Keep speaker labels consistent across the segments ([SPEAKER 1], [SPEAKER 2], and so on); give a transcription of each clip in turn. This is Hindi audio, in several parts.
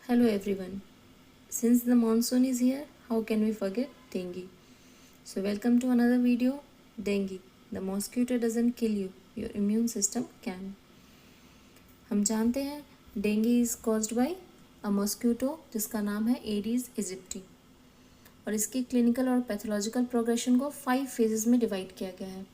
[SPEAKER 1] Hello everyone. Since the monsoon is here, how can we forget dengue? So welcome to another video. Dengue. The mosquito doesn't kill you, your immune system can. हम जानते हैं dengue is caused by a mosquito जिसका नाम है एडीज इजिप्टी और इसके क्लिनिकल और पैथोलॉजिकल प्रोग्रेशन को 5 फेजेस में डिवाइड किया गया है.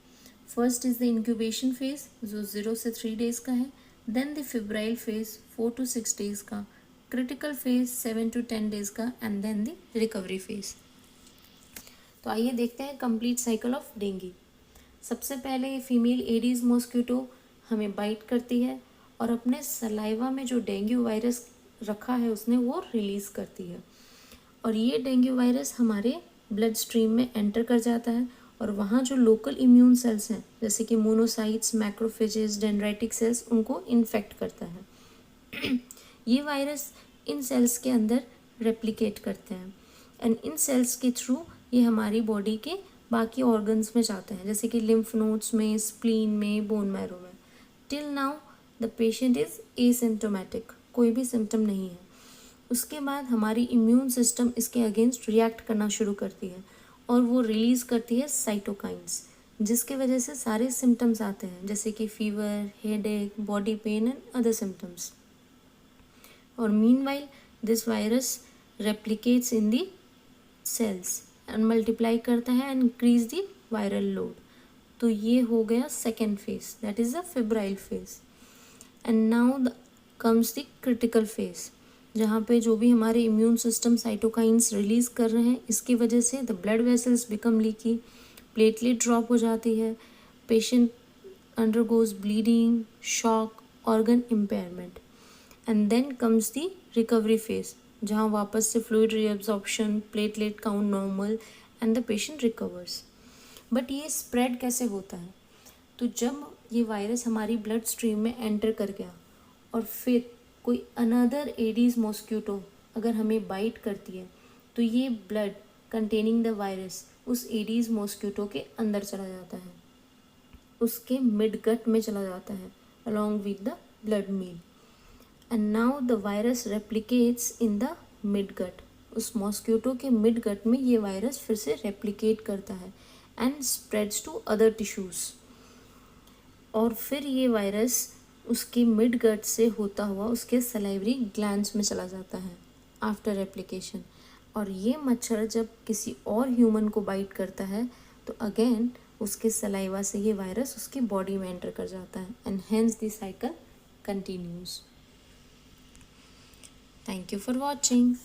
[SPEAKER 1] First is the incubation phase जो 0 से 3 डेज का है. Then the febrile phase 4 to 6 days का. क्रिटिकल फेज 7 to 10 डेज का and then the recovery phase. तो आइए देखते हैं कंप्लीट साइकिल ऑफ डेंगू. सबसे पहले फीमेल एडीज मॉस्किटो हमें बाइट करती है और अपने सलाइवा में जो डेंगू वायरस रखा है उसने वो रिलीज़ करती है और ये डेंगू वायरस हमारे ब्लड स्ट्रीम में एंटर कर जाता है और वहाँ जो लोकल इम्यून सेल्स हैं जैसे कि मोनोसाइट्स, मैक्रोफेजेस, डेंड्राइटिक सेल्स उनको इन्फेक्ट करता है. ये वायरस इन सेल्स के अंदर रेप्लिकेट करते हैं एंड इन सेल्स के थ्रू ये हमारी बॉडी के बाकी ऑर्गन्स में जाते हैं जैसे कि लिम्फ नोड्स में, स्प्लीन में, बोन मैरो में. Till now the patient is asymptomatic, कोई भी सिम्टम नहीं है. उसके बाद हमारी इम्यून सिस्टम इसके अगेंस्ट रिएक्ट करना शुरू करती है और वो रिलीज़ करती है साइटोकाइंस जिसके वजह से सारे सिम्टम्स आते हैं जैसे कि fever, headache, body pain and other symptoms. और meanwhile this virus replicates in the cells and multiply करता है and increase the viral load. तो ये हो गया second phase, that is the febrile phase. And now comes the critical phase जहाँ पे जो भी हमारे इम्यून सिस्टम साइटोकाइंस रिलीज़ कर रहे हैं इसकी वजह से the blood vessels become leaky, platelet drop हो जाती है, patient undergoes bleeding, shock, organ impairment. And then comes the recovery phase जहाँ वापस से fluid reabsorption, platelet count normal and the patient recovers. But ये स्प्रेड कैसे होता है? तो जब ये वायरस हमारी ब्लड स्ट्रीम में एंटर कर गया और फिर कोई अनदर एडीज मॉस्किटो अगर हमें बाइट करती है तो ये ब्लड कंटेनिंग द वायरस उस एडीज मॉस्किटो के अंदर चला जाता है, उसके मिड गट में चला जाता है along with the blood meal. And now the virus replicates in the mid gut. उस मॉस्किटो के मिड गट में ये वायरस फिर से रेप्लिकेट करता है and spreads to other tissues. और फिर ये वायरस उसकी मिड गट से होता हुआ उसके सलाइवरी ग्लैंड्स में चला जाता है आफ्टर रेप्लिकेशन. और ये मच्छर जब किसी और ह्यूमन को बाइट करता है तो अगेन उसके सलाइवा से ये वायरस उसकी बॉडी में एंटर कर जाता है and hence the cycle continues. Thank you for watching.